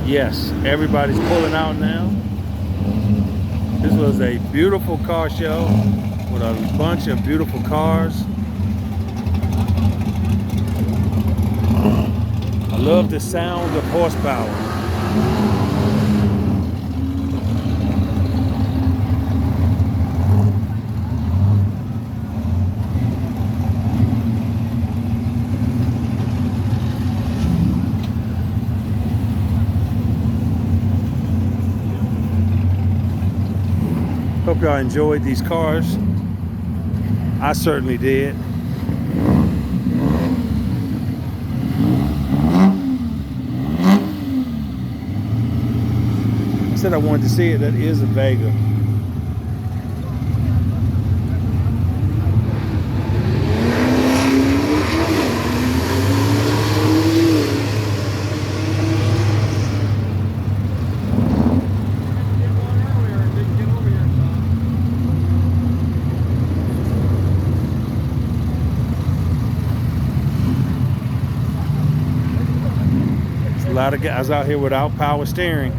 Yes, everybody's pulling out now. This was a beautiful car show with a bunch of beautiful cars. I love the sound of horsepower. Hope y'all enjoyed these cars. I certainly did. I said I wanted to see it. That is a Vega. A lot of guys out here without power steering.